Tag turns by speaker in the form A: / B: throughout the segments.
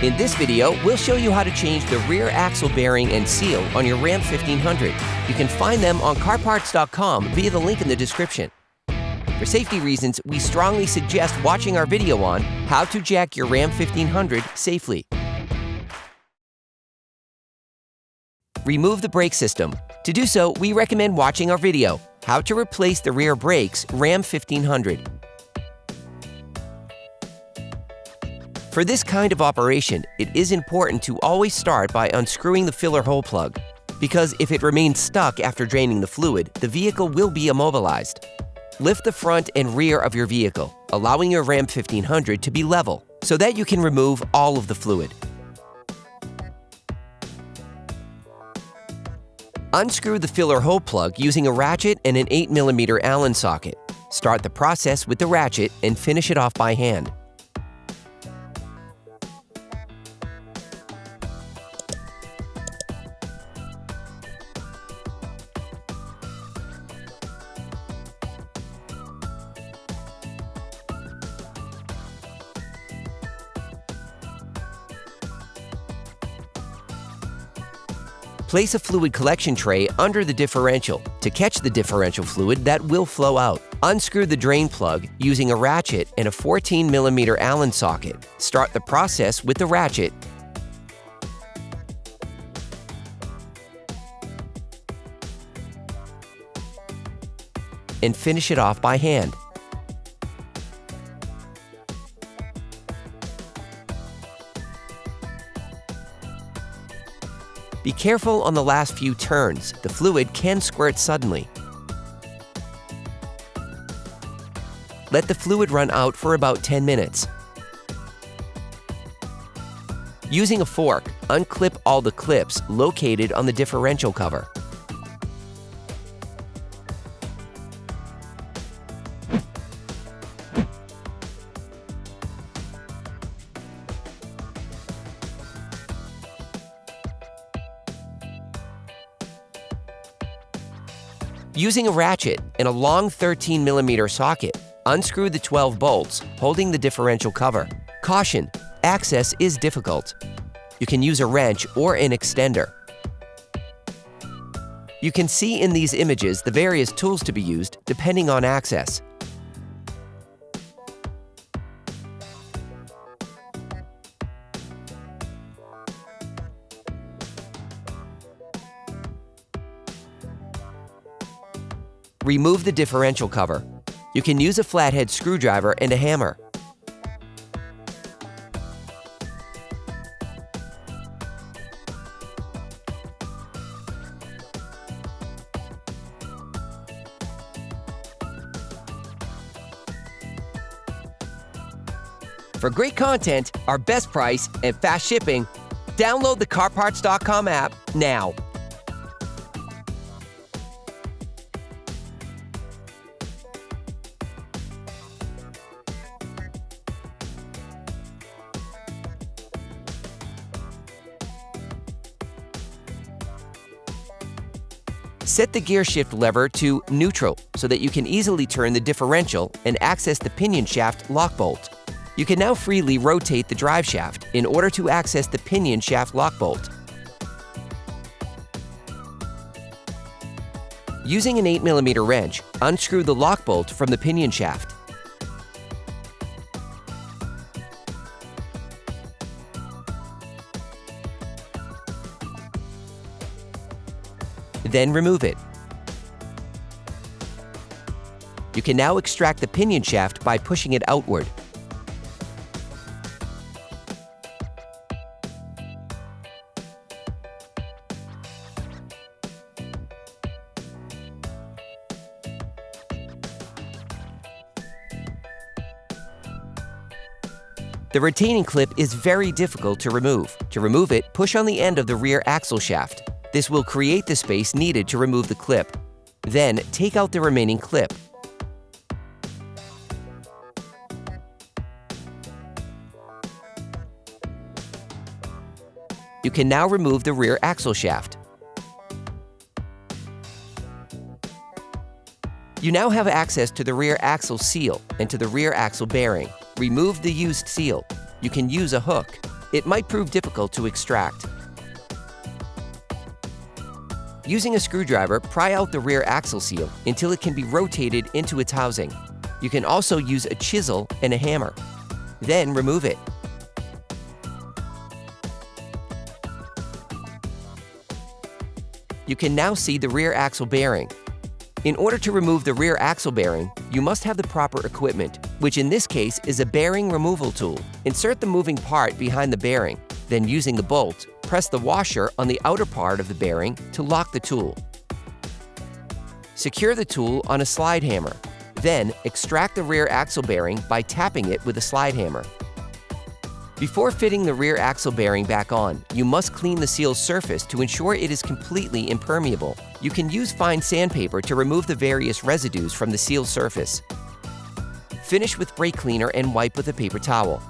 A: In this video, we'll show you how to change the rear axle bearing and seal on your Ram 1500. You can find them on CarParts.com via the link in the description. For safety reasons, we strongly suggest watching our video on how to jack your Ram 1500 safely. Remove the brake system. To do so, we recommend watching our video, How to Replace the Rear Brakes Ram 1500. For this kind of operation, it is important to always start by unscrewing the filler hole plug, because if it remains stuck after draining the fluid, the vehicle will be immobilized. Lift the front and rear of your vehicle, allowing your Ram 1500 to be level, so that you can remove all of the fluid. Unscrew the filler hole plug using a ratchet and an 8mm Allen socket. Start the process with the ratchet and finish it off by hand. Place a fluid collection tray under the differential to catch the differential fluid that will flow out. Unscrew the drain plug using a ratchet and a 14mm Allen socket. Start the process with the ratchet and finish it off by hand. Be careful on the last few turns. The fluid can squirt suddenly. Let the fluid run out for about 10 minutes. Using a fork, unclip all the clips located on the differential cover. Using a ratchet and a long 13mm socket, unscrew the 12 bolts holding the differential cover. Caution: access is difficult. You can use a wrench or an extender. You can see in these images the various tools to be used depending on access. Remove the differential cover. You can use a flathead screwdriver and a hammer. For great content, our best price, and fast shipping, download the CarParts.com app now. Set the gear shift lever to neutral so that you can easily turn the differential and access the pinion shaft lock bolt. You can now freely rotate the drive shaft in order to access the pinion shaft lock bolt. Using an 8mm wrench, unscrew the lock bolt from the pinion shaft. Then remove it. You can now extract the pinion shaft by pushing it outward. The retaining clip is very difficult to remove. To remove it, push on the end of the rear axle shaft. This will create the space needed to remove the clip. Then, take out the remaining clip. You can now remove the rear axle shaft. You now have access to the rear axle seal and to the rear axle bearing. Remove the used seal. You can use a hook. It might prove difficult to extract. Using a screwdriver, pry out the rear axle seal until it can be rotated into its housing. You can also use a chisel and a hammer. Then remove it. You can now see the rear axle bearing. In order to remove the rear axle bearing, you must have the proper equipment, which in this case is a bearing removal tool. Insert the moving part behind the bearing. Then using the bolt, press the washer on the outer part of the bearing to lock the tool. Secure the tool on a slide hammer. Then extract the rear axle bearing by tapping it with a slide hammer. Before fitting the rear axle bearing back on, you must clean the seal's surface to ensure it is completely impermeable. You can use fine sandpaper to remove the various residues from the seal's surface. Finish with brake cleaner and wipe with a paper towel.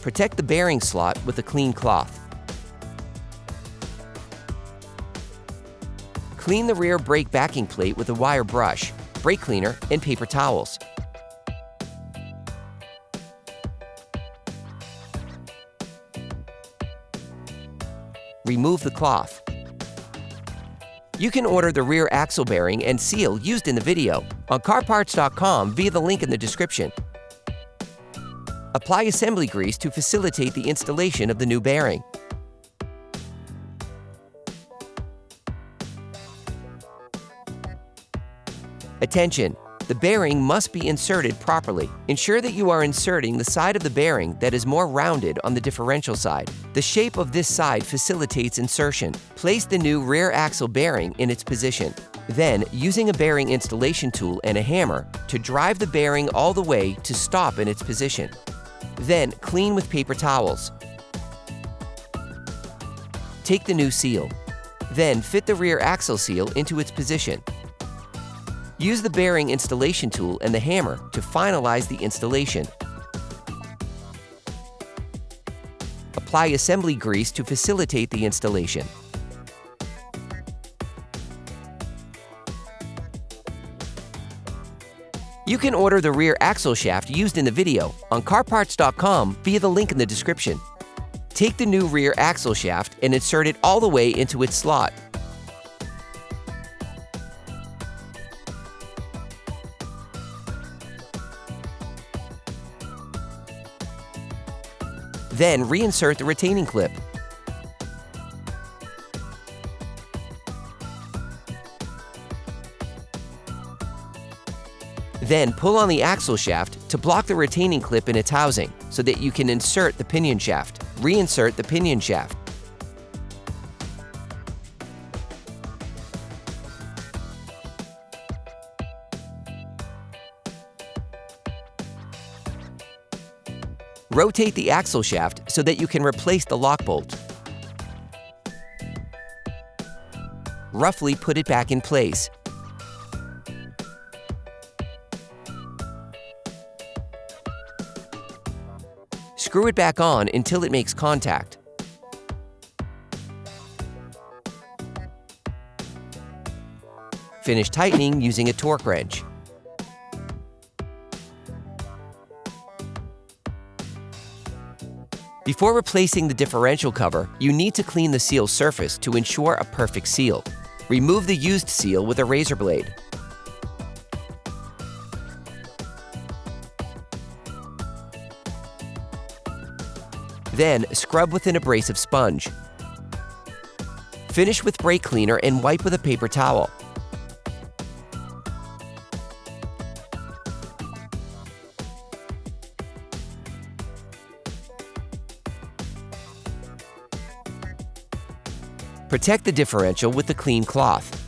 A: Protect the bearing slot with a clean cloth. Clean the rear brake backing plate with a wire brush, brake cleaner, and paper towels. Remove the cloth. You can order the rear axle bearing and seal used in the video on CarParts.com via the link in the description. Apply assembly grease to facilitate the installation of the new bearing. Attention! The bearing must be inserted properly. Ensure that you are inserting the side of the bearing that is more rounded on the differential side. The shape of this side facilitates insertion. Place the new rear axle bearing in its position. Then, using a bearing installation tool and a hammer to drive the bearing all the way to stop in its position. Then, clean with paper towels. Take the new seal. Then, fit the rear axle seal into its position. Use the bearing installation tool and the hammer to finalize the installation. Apply assembly grease to facilitate the installation. You can order the rear axle shaft used in the video on CarParts.com via the link in the description. Take the new rear axle shaft and insert it all the way into its slot. Then reinsert the retaining clip. Then pull on the axle shaft to block the retaining clip in its housing so that you can insert the pinion shaft. Reinsert the pinion shaft. Rotate the axle shaft so that you can replace the lock bolt. Roughly put it back in place. Screw it back on until it makes contact. Finish tightening using a torque wrench. Before replacing the differential cover, you need to clean the seal surface to ensure a perfect seal. Remove the used seal with a razor blade. Then, scrub with an abrasive sponge. Finish with brake cleaner and wipe with a paper towel. Protect the differential with a clean cloth.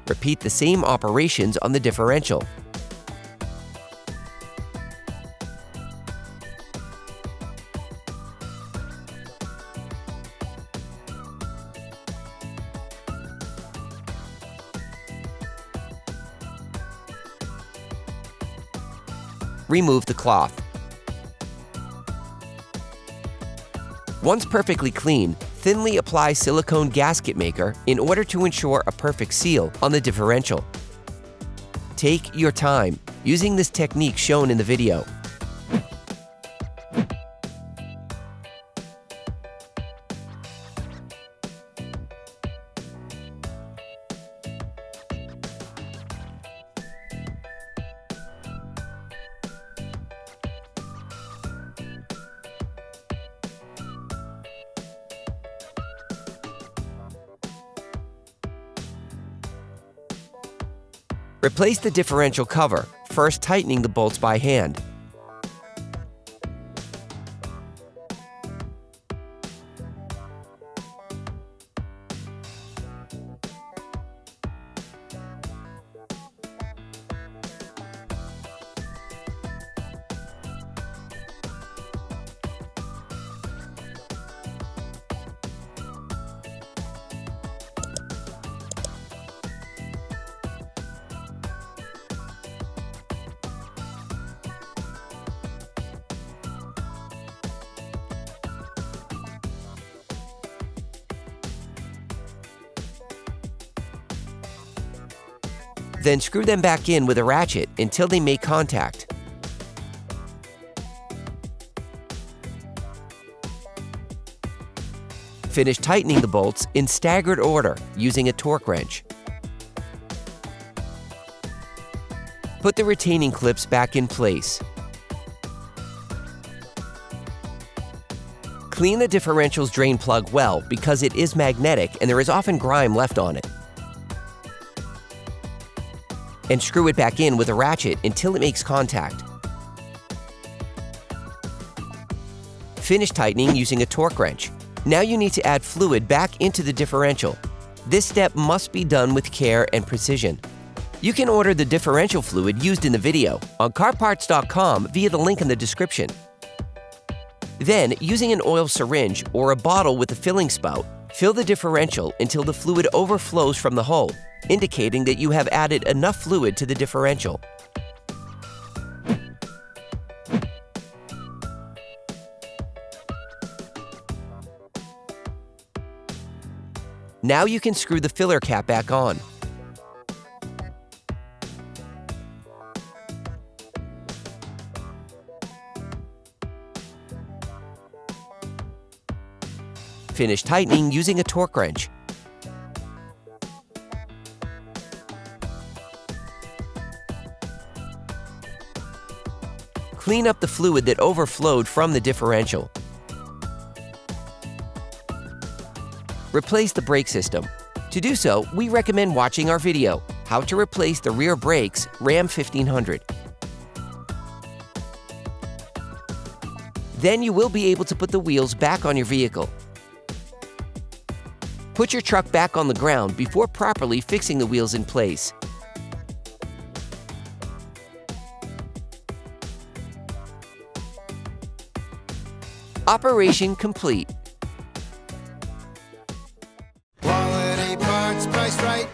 A: Repeat the same operations on the differential. Remove the cloth. Once perfectly clean, thinly apply silicone gasket maker in order to ensure a perfect seal on the differential. Take your time, using this technique shown in the video. Replace the differential cover, first tightening the bolts by hand. Then screw them back in with a ratchet until they make contact. Finish tightening the bolts in staggered order using a torque wrench. Put the retaining clips back in place. Clean the differential's drain plug well because it is magnetic and there is often grime left on it. And screw it back in with a ratchet until it makes contact. Finish tightening using a torque wrench. Now you need to add fluid back into the differential. This step must be done with care and precision. You can order the differential fluid used in the video on CarParts.com via the link in the description. Then, using an oil syringe or a bottle with a filling spout, fill the differential until the fluid overflows from the hole, indicating that you have added enough fluid to the differential. Now you can screw the filler cap back on. Finish tightening using a torque wrench. Clean up the fluid that overflowed from the differential. Replace the brake system. To do so, we recommend watching our video, How to Replace the Rear Brakes Ram 1500. Then you will be able to put the wheels back on your vehicle. Put your truck back on the ground before properly fixing the wheels in place. Operation complete.
B: Quality parts, priced right.